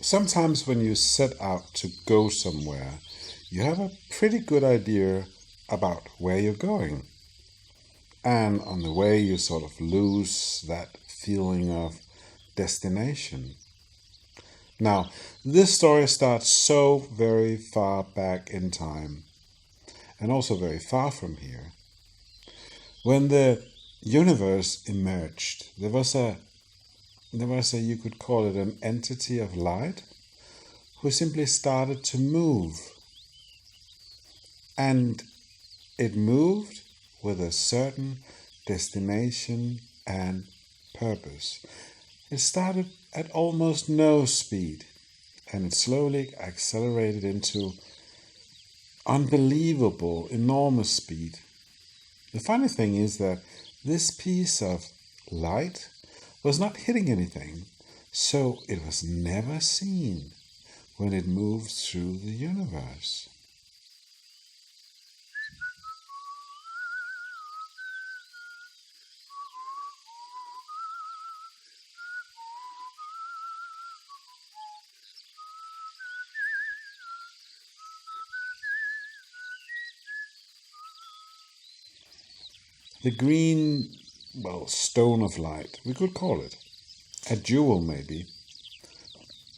Sometimes when you set out to go somewhere, you have a pretty good idea about where you're going. And on the way, you sort of lose that feeling of destination. Now, this story starts so very far back in time, and also very far from here. When the universe emerged, there was a you could call it an entity of light who simply started to move, and it moved with a certain destination and purpose. It started at almost no speed, and it slowly accelerated into unbelievable, enormous speed. The funny thing is that this piece of light was not hitting anything, so it was never seen when it moved through the universe. The green, well, stone of light, we could call it. A jewel, maybe.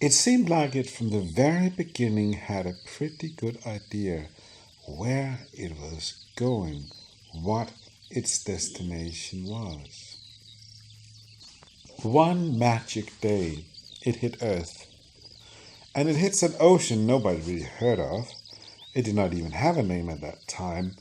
It seemed like it from the very beginning had a pretty good idea where it was going, what its destination was. One magic day, it hit Earth. And it hits an ocean nobody really heard of. It did not even have a name at that time.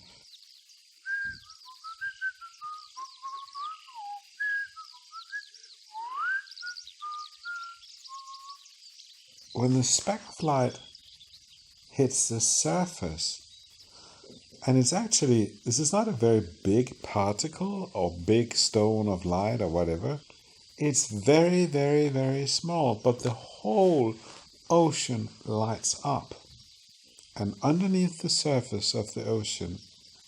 When the speck of light hits the surface, and this is not a very big particle or big stone of light or whatever. It's very, very, very small, but the whole ocean lights up. And underneath the surface of the ocean,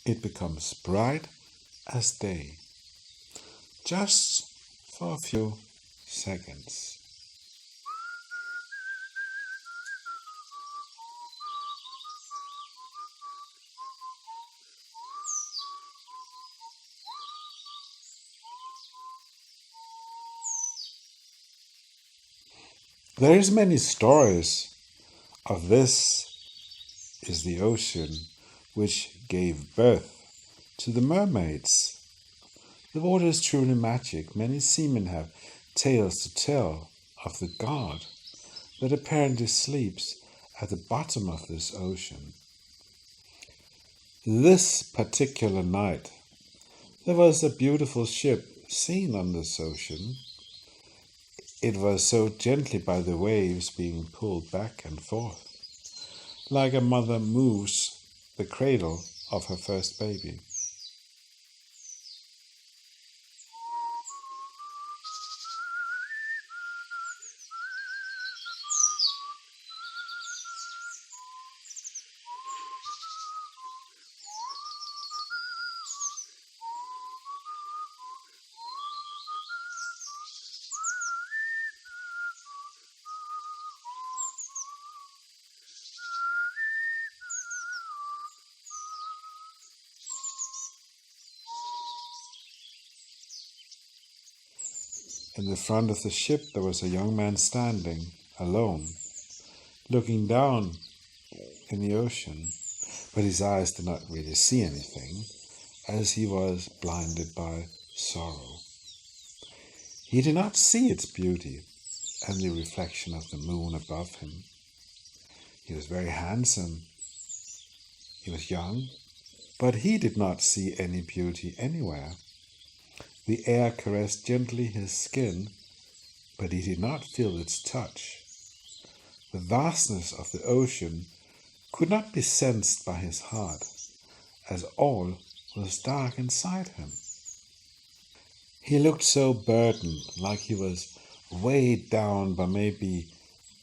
it becomes bright as day. Just for a few seconds. There's many stories of this is the ocean which gave birth to the mermaids. The water is truly magic. Many seamen have tales to tell of the god that apparently sleeps at the bottom of this ocean. This particular night, there was a beautiful ship seen on this ocean. It was so gently by the waves being pulled back and forth, like a mother moves the cradle of her first baby. In the front of the ship there was a young man standing, alone, looking down in the ocean, but his eyes did not really see anything, as he was blinded by sorrow. He did not see its beauty and the reflection of the moon above him. He was very handsome. He was young, but he did not see any beauty anywhere. The air caressed gently his skin, but he did not feel its touch. The vastness of the ocean could not be sensed by his heart, as all was dark inside him. He looked so burdened, like he was weighed down by maybe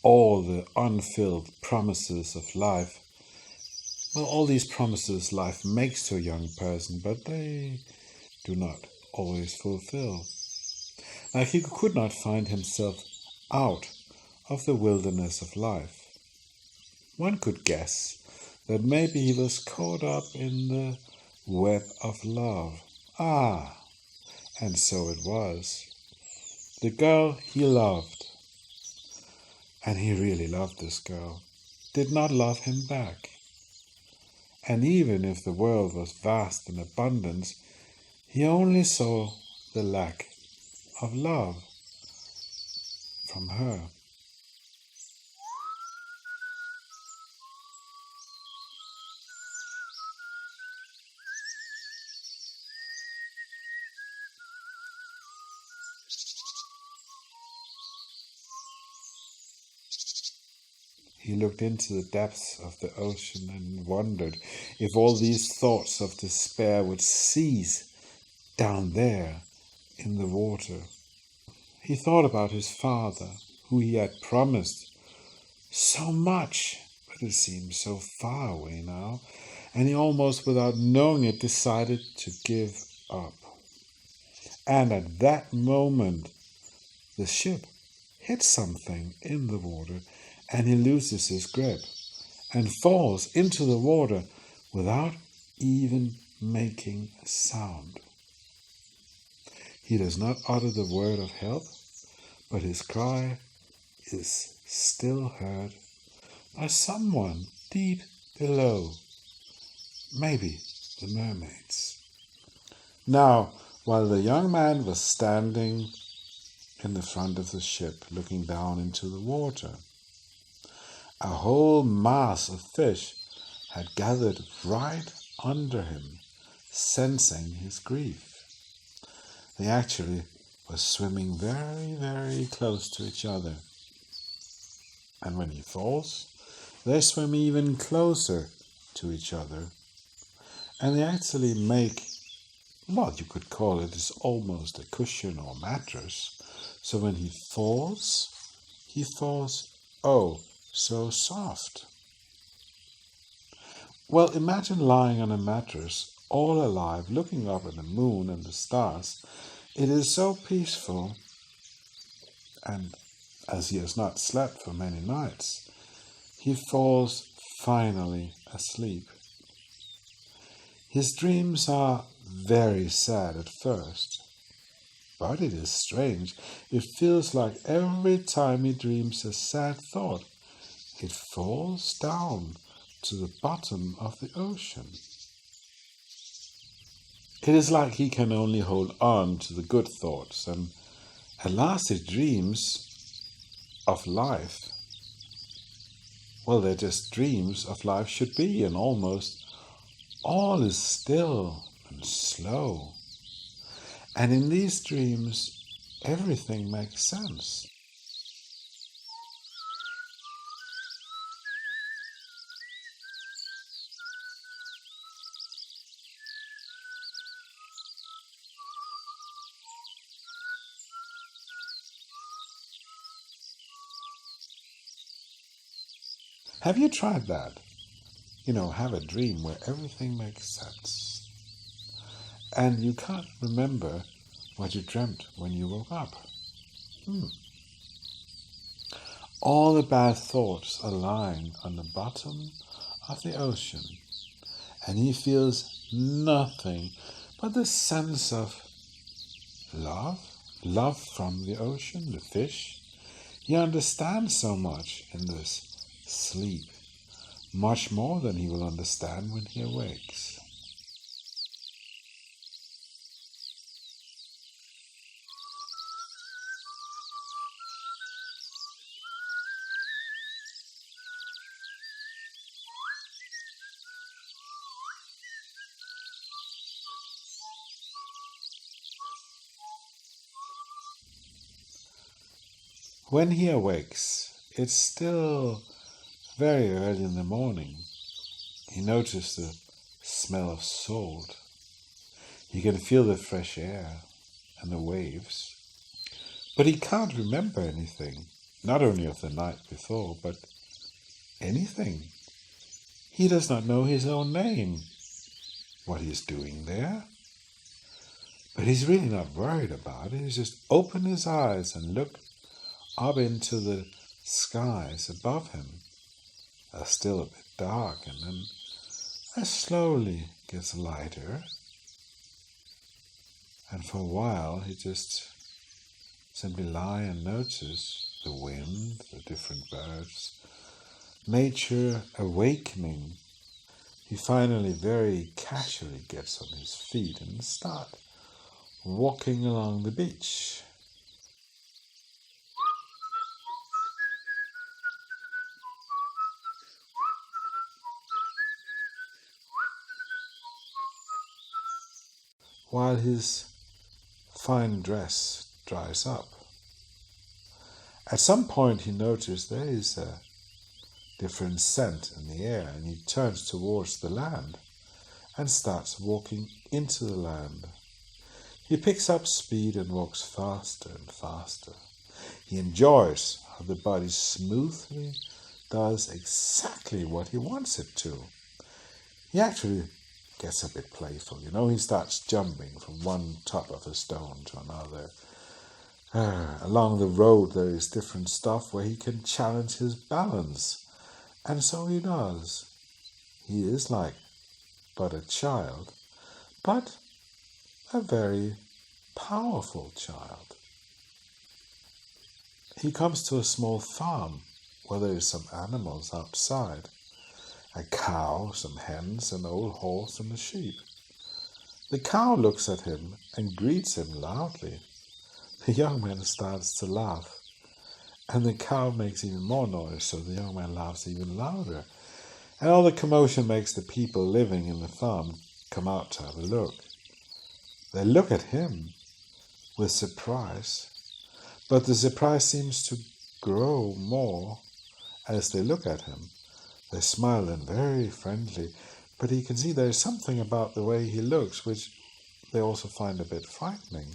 all the unfilled promises of life. Well, all these promises life makes to a young person, but they do not always fulfill. Like he could not find himself out of the wilderness of life. One could guess that maybe he was caught up in the web of love. Ah, and so it was. The girl he loved, and he really loved this girl, did not love him back. And even if the world was vast in abundance, he only saw the lack of love from her. He looked into the depths of the ocean and wondered if all these thoughts of despair would cease down there in the water. He thought about his father, who he had promised so much, but it seemed so far away now, and he almost without knowing it decided to give up. And at that moment, the ship hits something in the water, and he loses his grip and falls into the water without even making a sound. He does not utter the word of help, but his cry is still heard by someone deep below, maybe the mermaids. Now, while the young man was standing in the front of the ship, looking down into the water, a whole mass of fish had gathered right under him, sensing his grief. They actually were swimming very, very close to each other. And when he falls, they swim even closer to each other. And they actually make, well, you could call it almost a cushion or mattress. So when he falls, oh, so soft. Well, imagine lying on a mattress, all alive, looking up at the moon and the stars. It is so peaceful, and as he has not slept for many nights, he falls finally asleep. His dreams are very sad at first, but it is strange. It feels like every time he dreams a sad thought, it falls down to the bottom of the ocean. It is like he can only hold on to the good thoughts, and at last he dreams of life. Well, they're just dreams of life should be, and almost all is still and slow. And in these dreams, everything makes sense. Have you tried that? Have a dream where everything makes sense. And you can't remember what you dreamt when you woke up. All the bad thoughts are lying on the bottom of the ocean, and he feels nothing but the sense of love from the ocean, the fish. He understands so much in this sleep, much more than he will understand when he awakes. When he awakes, it's still very early in the morning. He noticed the smell of salt. He can feel the fresh air and the waves. But he can't remember anything, not only of the night before, but anything. He does not know his own name, what he's doing there. But he's really not worried about it. He's just opened his eyes and looked up into the skies above him are still a bit dark, and then it slowly gets lighter, and for a while he just simply lie and notice the wind, the different birds, nature awakening. He finally very casually gets on his feet and starts walking along the beach. While his fine dress dries up. At some point he noticed there is a different scent in the air, and he turns towards the land and starts walking into the land. He picks up speed and walks faster and faster. He enjoys how the body smoothly does exactly what he wants it to. He actually gets a bit playful, he starts jumping from one top of a stone to another. Along the road there is different stuff where he can challenge his balance, and so he does. He is like but a child, but a very powerful child. He comes to a small farm where there is some animals outside. A cow, some hens, an old horse, and a sheep. The cow looks at him and greets him loudly. The young man starts to laugh, and the cow makes even more noise, so the young man laughs even louder. And all the commotion makes the people living in the farm come out to have a look. They look at him with surprise, but the surprise seems to grow more as they look at him. They smile and very friendly, but he can see there is something about the way he looks which they also find a bit frightening.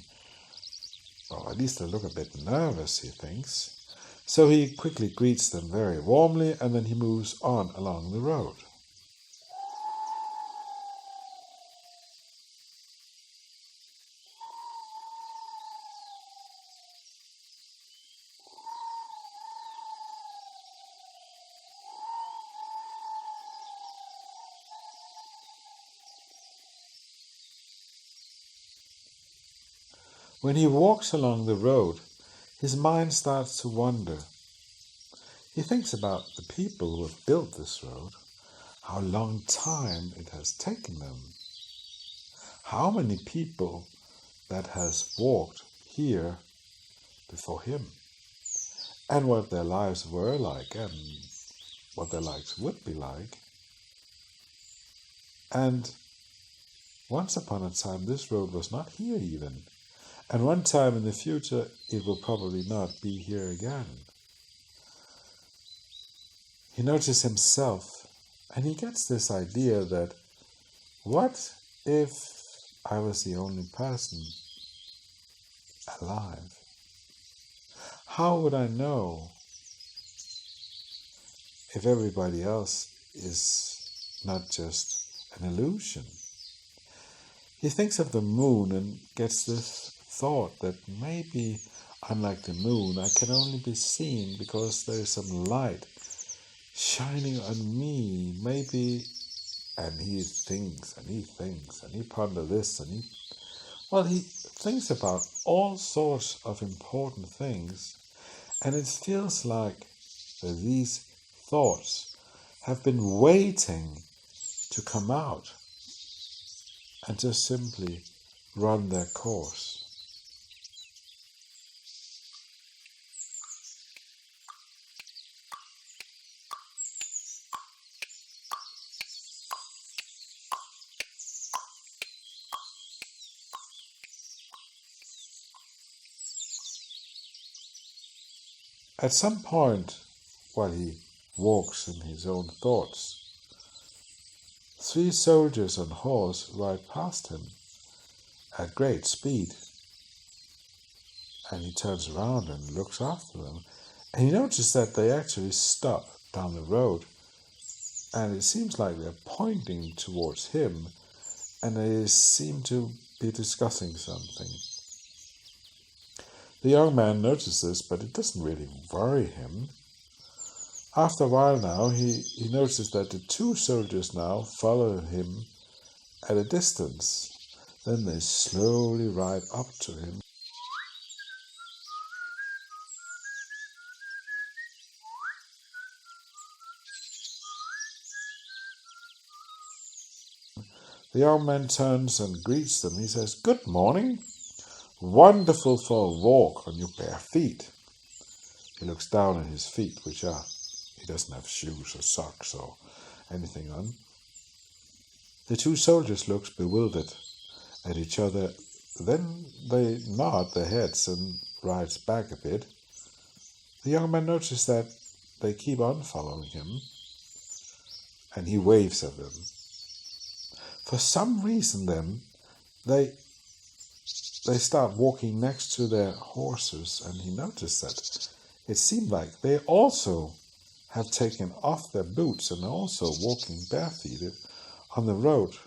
Or at least they look a bit nervous, he thinks. So he quickly greets them very warmly, and then he moves on along the road. When he walks along the road, his mind starts to wander. He thinks about the people who have built this road, how long time it has taken them, how many people that has walked here before him, and what their lives were like and what their lives would be like. And once upon a time this road was not here even. And one time in the future, it will probably not be here again. He notices himself, and he gets this idea that, what if I was the only person alive? How would I know if everybody else is not just an illusion? He thinks of the moon and gets this thought that maybe, unlike the moon, I can only be seen because there is some light shining on me. Maybe, and he thinks, and he ponders this, and he thinks about all sorts of important things, and it feels like that these thoughts have been waiting to come out and just simply run their course. At some point, while he walks in his own thoughts, 3 soldiers on horse ride past him at great speed. And he turns around and looks after them. And he notices that they actually stop down the road. And it seems like they're pointing towards him, and they seem to be discussing something. The young man notices this, but it doesn't really worry him. After a while now, he notices that the two soldiers now follow him at a distance. Then they slowly ride up to him. The young man turns and greets them. He says, "Good morning. Wonderful for a walk on your bare feet." He looks down at his feet, which are, he doesn't have shoes or socks or anything on. The two soldiers look bewildered at each other. Then they nod their heads and rides back a bit. The young man notices that they keep on following him, and he waves at them. For some reason then, they start walking next to their horses, and he noticed that it seemed like they also have taken off their boots and are also walking barefooted on the road,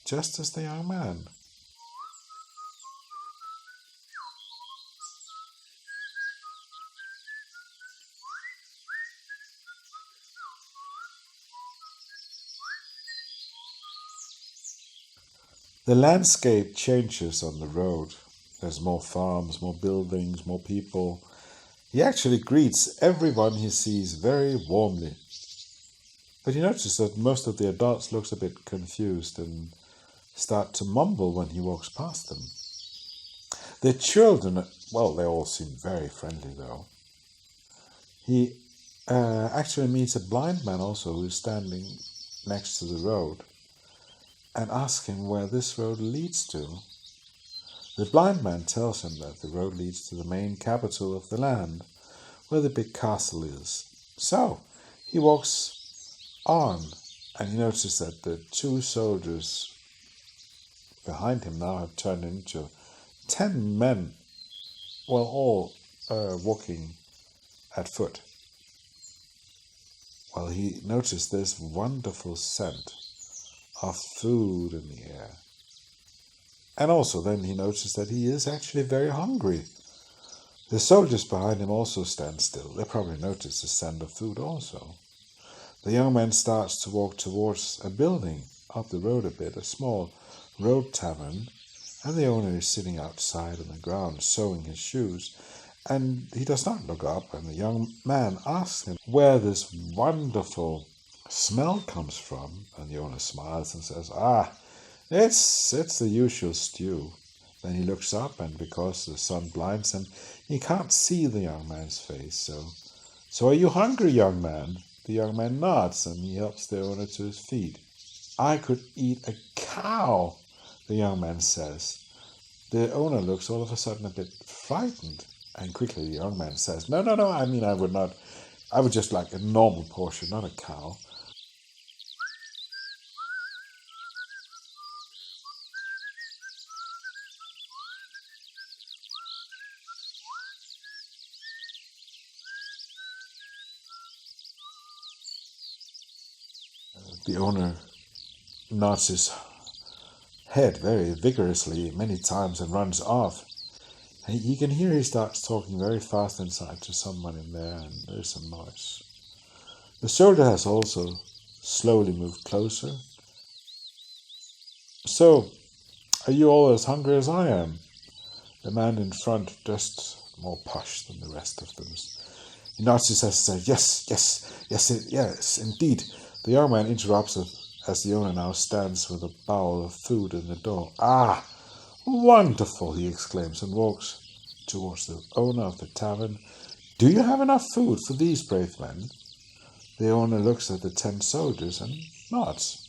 just as the young man. The landscape changes on the road. There's more farms, more buildings, more people. He actually greets everyone he sees very warmly. But he notices that most of the adults looks a bit confused and start to mumble when he walks past them. The children, well, they all seem very friendly though. He actually meets a blind man also who is standing next to the road and asks him where this road leads to. The blind man tells him that the road leads to the main capital of the land, where the big castle is. So he walks on, and he notices that the two soldiers behind him now have turned into 10 men, well, all walking at foot. Well, he noticed this wonderful scent of food in the air. And also then he noticed that he is actually very hungry. The soldiers behind him also stand still. They probably notice the scent of food also. The young man starts to walk towards a building up the road a bit, a small road tavern, and the owner is sitting outside on the ground sewing his shoes, and he does not look up, and the young man asks him where this wonderful smell comes from, and the owner smiles and says, it's the usual stew. Then he looks up, and because the sun blinds him, he can't see the young man's face. So are you hungry, young man? The young man nods, and he helps the owner to his feet. "I could eat a cow," the young man says. The owner looks all of a sudden a bit frightened, and quickly the young man says, No, I mean, I would just like a normal portion, not a cow." The owner nods his head very vigorously many times and runs off. And you can hear he starts talking very fast inside to someone in there, and there's some noise. The soldier has also slowly moved closer. "So, are you all as hungry as I am?" The man in front, dressed more posh than the rest of them, he nods his head and says, Yes, indeed." The young man interrupts as the owner now stands with a bowl of food in the door. "Ah, wonderful!" he exclaims and walks towards the owner of the tavern. "Do you have enough food for these brave men?" The owner looks at the 10 soldiers and nods.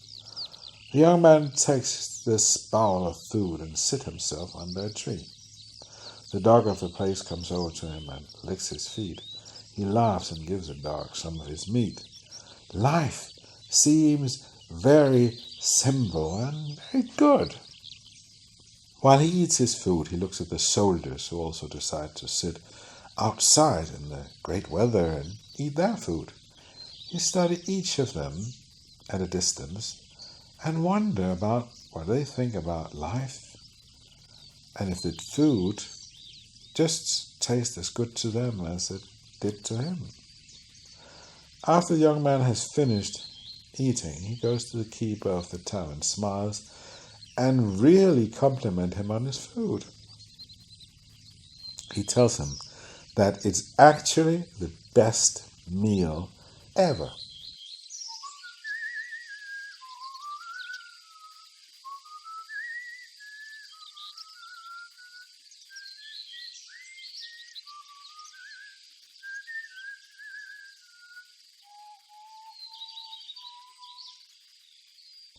The young man takes this bowl of food and sits himself under a tree. The dog of the place comes over to him and licks his feet. He laughs and gives the dog some of his meat. Life seems very simple and very good. While he eats his food, he looks at the soldiers who also decide to sit outside in the great weather and eat their food. He studies each of them at a distance and wonder about what they think about life, and if the food just tastes as good to them as it did to him. After the young man has finished eating, he goes to the keeper of the tavern, smiles, and really compliment him on his food. He tells him that it's actually the best meal ever.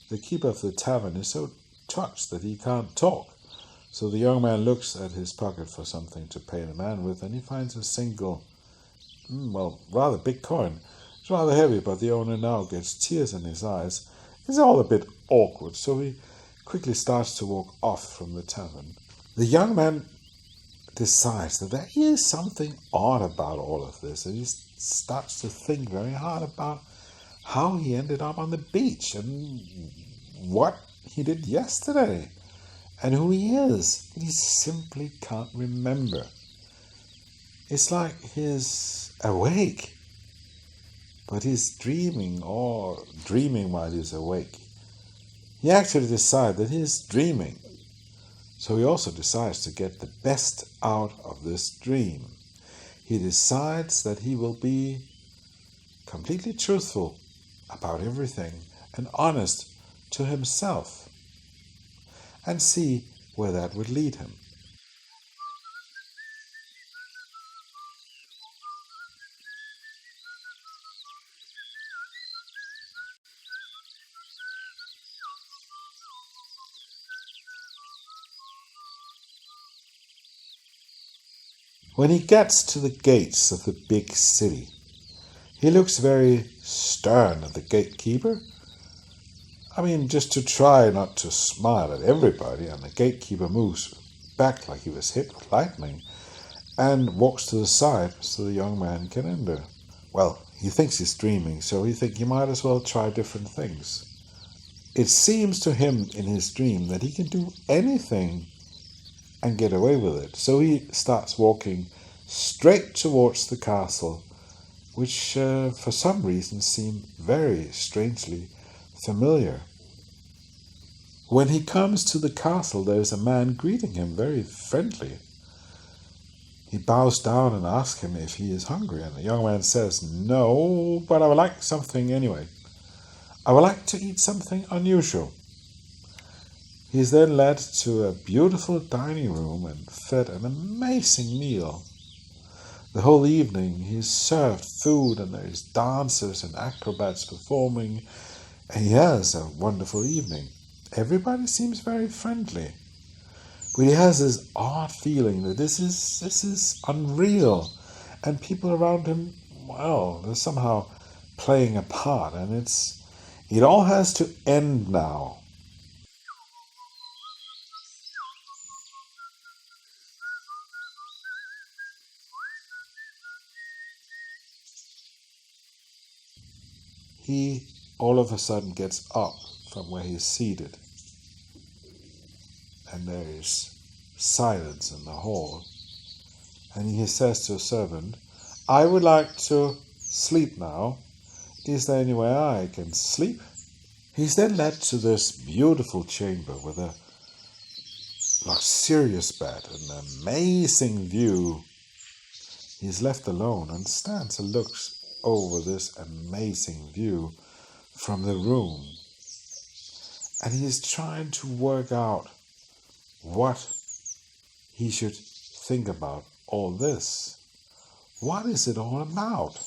The keeper of the tavern is so touched that he can't talk. So the young man looks at his pocket for something to pay the man with, and he finds a single, rather big coin. It's rather heavy, but the owner now gets tears in his eyes. It's all a bit awkward, so he quickly starts to walk off from the tavern. The young man decides that there is something odd about all of this, and he starts to think very hard about how he ended up on the beach and what he did yesterday and who he is. He simply can't remember. It's like he's awake, but he's dreaming or dreaming while he's awake. He actually decides that he's dreaming. So he also decides to get the best out of this dream. He decides that he will be completely truthful about everything and honest to himself and see where that would lead him. When he gets to the gates of the big city, he looks very stern at the gatekeeper. Just to try not to smile at everybody, and the gatekeeper moves back like he was hit with lightning and walks to the side so the young man can enter. Well, he thinks he's dreaming, so he thinks he might as well try different things. It seems to him in his dream that he can do anything and get away with it. So he starts walking straight towards the castle, which for some reason seemed very strangely familiar. When he comes to the castle, there's a man greeting him very friendly. He bows down and asks him if he is hungry, and the young man says, "No, but I would like something anyway. I would like to eat something unusual." He is then led to a beautiful dining room and fed an amazing meal. The whole evening he is served food, and there is dancers and acrobats performing, and he has a wonderful evening. Everybody seems very friendly, but he has this odd feeling that this is unreal, and people around him, they're somehow playing a part, and it all has to end now. He all of a sudden gets up from where he is seated, and there is silence in the hall, and he says to a servant, "I would like to sleep now. Is there anywhere I can sleep?" He's then led to this beautiful chamber with a luxurious bed, an amazing view. He's left alone and stands and looks over this amazing view from the room. And he is trying to work out what he should think about all this. What is it all about?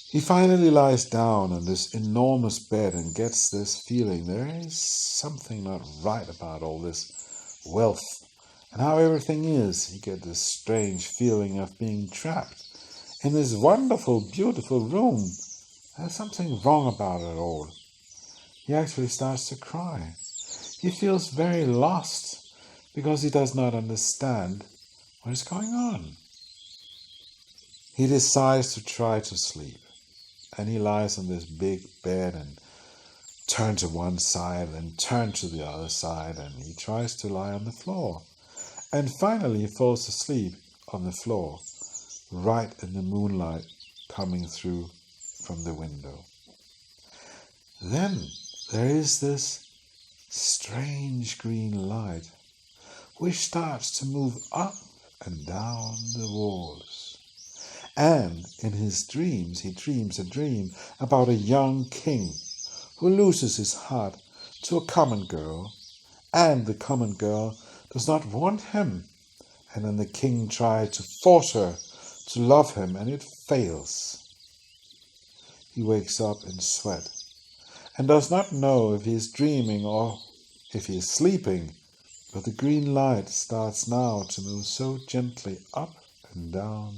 He finally lies down on this enormous bed and gets this feeling there is something not right about all this wealth and how everything is. He gets this strange feeling of being trapped in this wonderful, beautiful room. There's something wrong about it all. He actually starts to cry. He feels very lost because he does not understand what is going on. He decides to try to sleep, and he lies on this big bed and turns to one side and turns to the other side, and he tries to lie on the floor. And finally he falls asleep on the floor, right in the moonlight, coming through from the window. Then there is this strange green light which starts to move up and down the walls. And in his dreams, he dreams a dream about a young king who loses his heart to a common girl, and the common girl does not want him. And then the king tries to force her to love him, and it fails. He wakes up in sweat and does not know if he is dreaming or if he is sleeping, but the green light starts now to move so gently up and down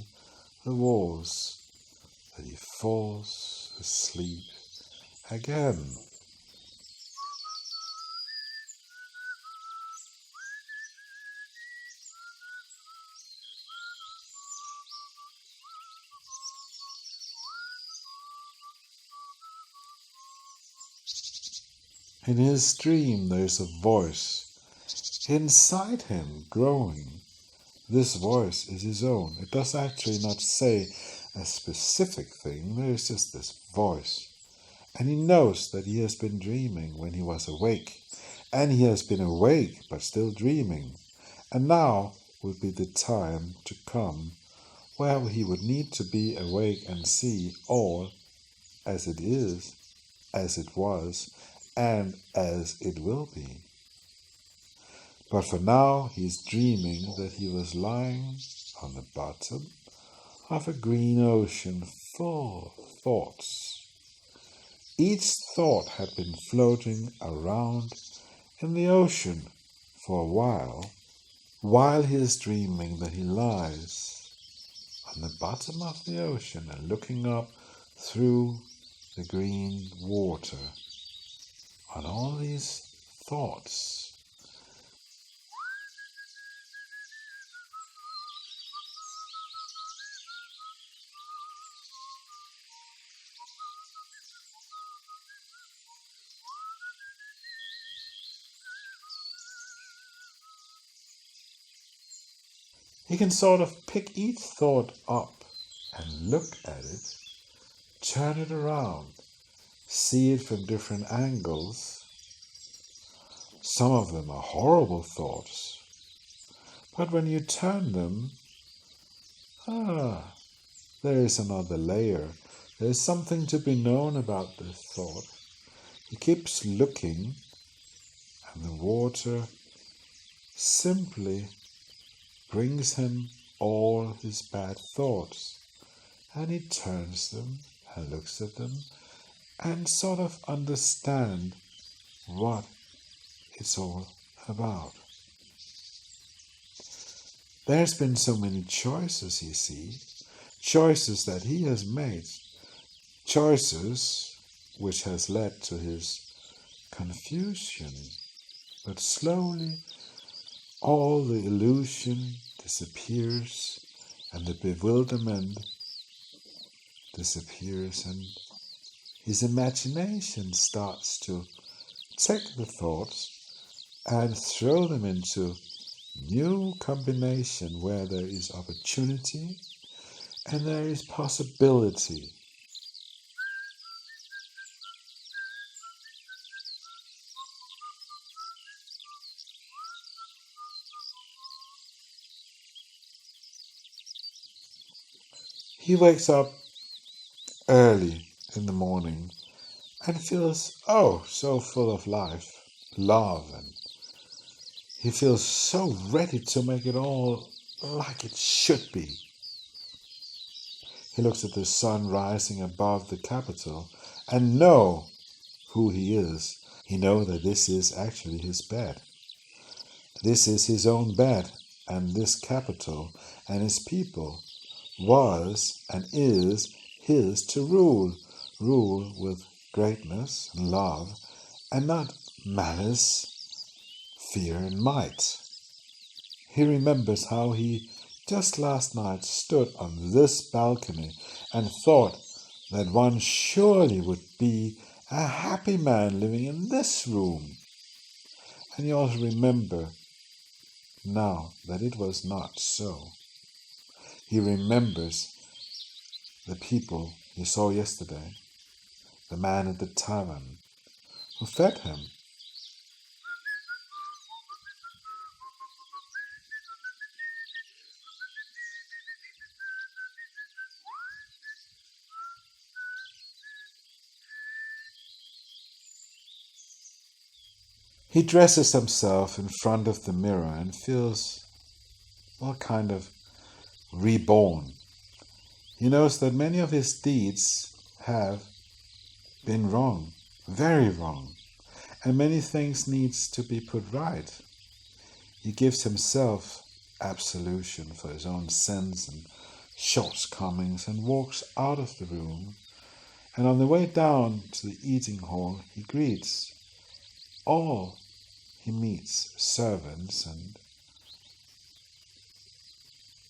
the walls that he falls asleep again. In his dream there is a voice inside him growing. This voice is his own. It does actually not say a specific thing. There is just this voice. And he knows that he has been dreaming when he was awake. And he has been awake but still dreaming. And now would be the time to come where he would need to be awake and see all as it is, as it was, and as it will be. But for now he is dreaming that he was lying on the bottom of a green ocean full of thoughts. Each thought had been floating around in the ocean for a while he is dreaming that he lies on the bottom of the ocean and looking up through the green water on all these thoughts. He can sort of pick each thought up and look at it, turn it around, see it from different angles. Some of them are horrible thoughts, but when you turn them, there is another layer. There is something to be known about this thought. He keeps looking, and the water simply brings him all his bad thoughts, and he turns them and looks at them and sort of understand what it's all about. There's been so many choices, you see, choices that he has made, choices which has led to his confusion, but slowly all the illusion disappears and the bewilderment disappears, and his imagination starts to take the thoughts and throw them into new combination where there is opportunity and there is possibility. He wakes up early in the morning and feels, so full of life, love, and he feels so ready to make it all like it should be. He looks at the sun rising above the capital and know who he is. He knows that this is actually his bed. This is his own bed, and this capital and his people was and is his to rule with greatness and love, and not malice, fear and might. He remembers how he just last night stood on this balcony and thought that one surely would be a happy man living in this room. And he also remembers now that it was not so. He remembers the people he saw yesterday, the man at the tavern who fed him. He dresses himself in front of the mirror and feels, well, kind of reborn. He knows that many of his deeds have been wrong, very wrong, and many things needs to be put right. He gives himself absolution for his own sins and shortcomings and walks out of the room. And on the way down to the eating hall, he greets all he meets, servants and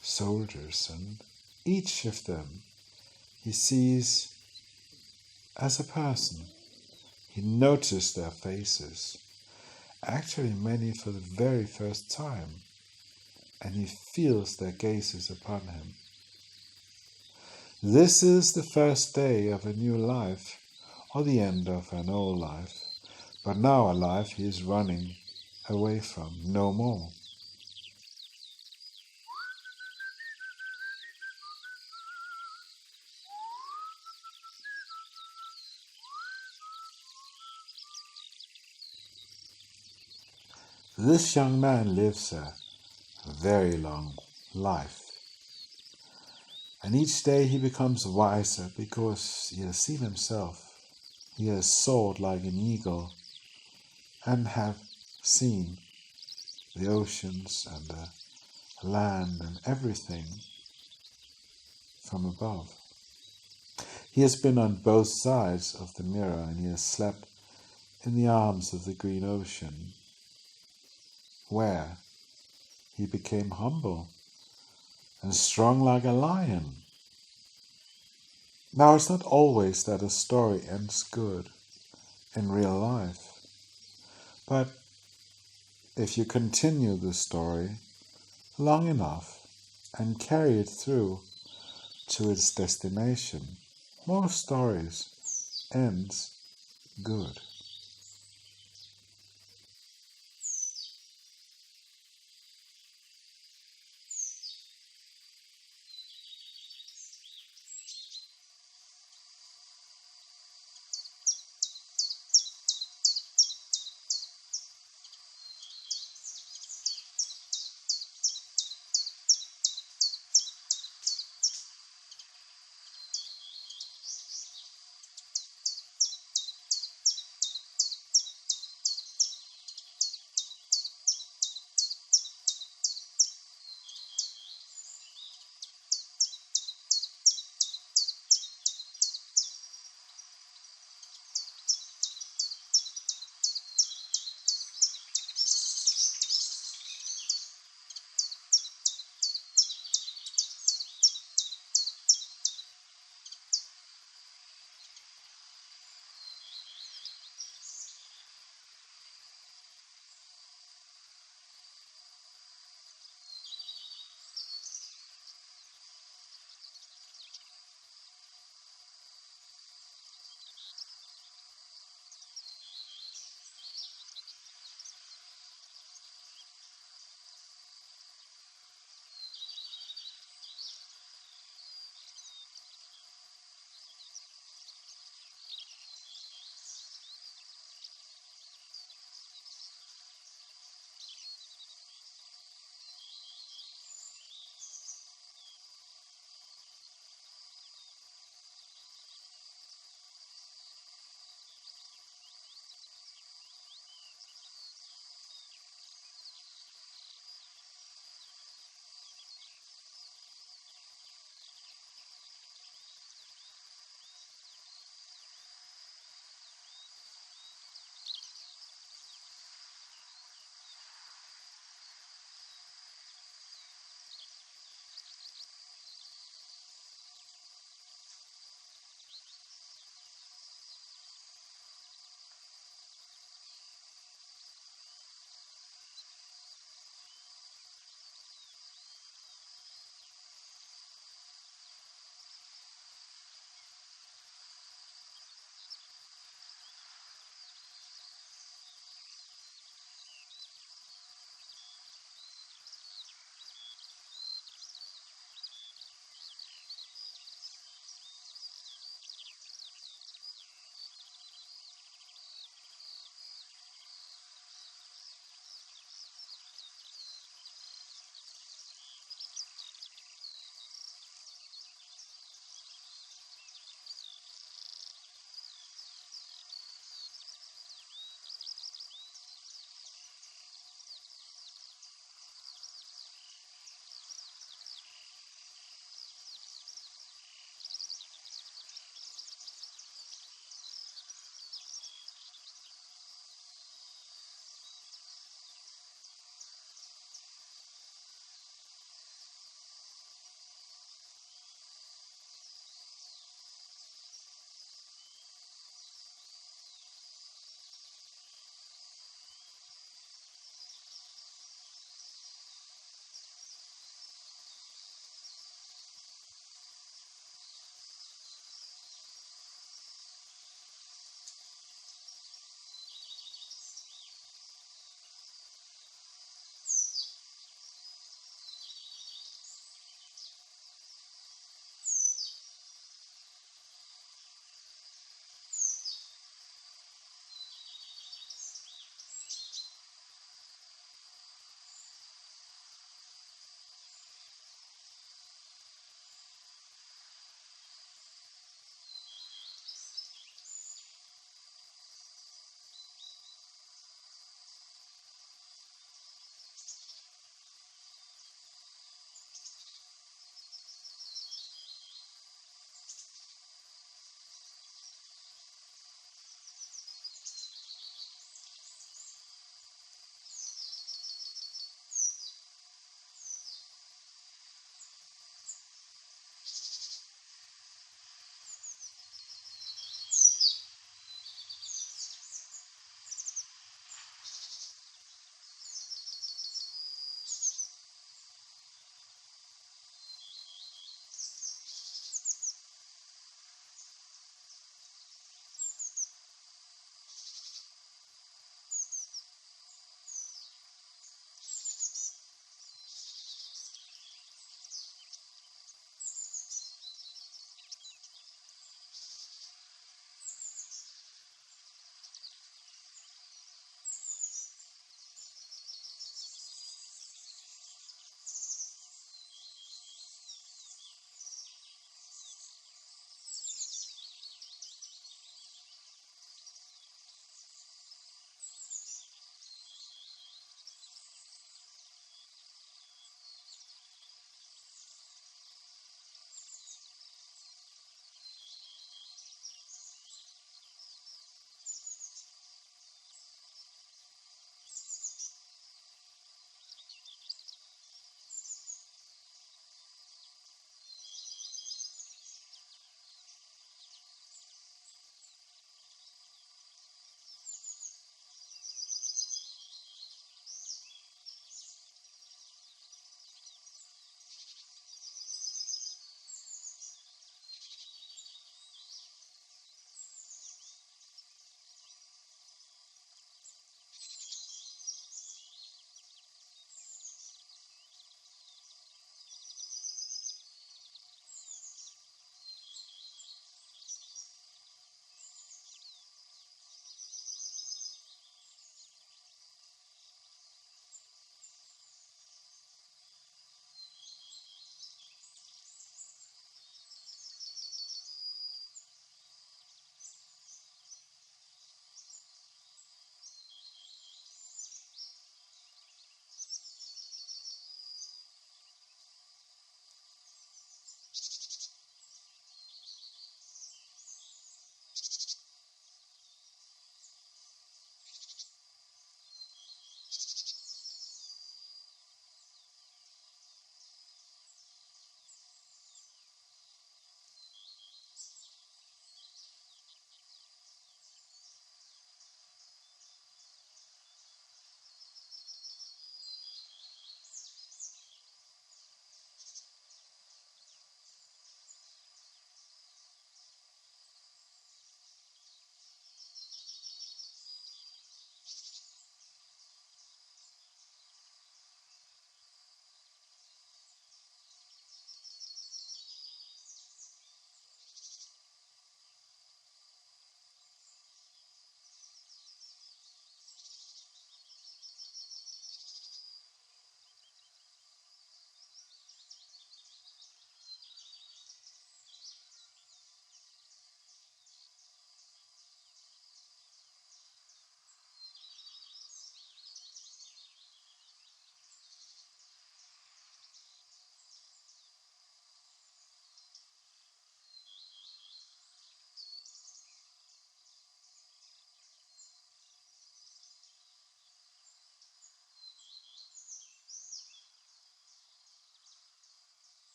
soldiers, and each of them he sees as a person. He noticed their faces, actually many for the very first time, and he feels their gazes upon him. This is the first day of a new life, or the end of an old life, but now a life he is running away from no more. This young man lives a very long life. And each day he becomes wiser because he has seen himself. He has soared like an eagle and have seen the oceans and the land and everything from above. He has been on both sides of the mirror and he has slept in the arms of the green ocean, where he became humble and strong like a lion. Now, it's not always that a story ends good in real life, but if you continue the story long enough and carry it through to its destination, most stories ends good.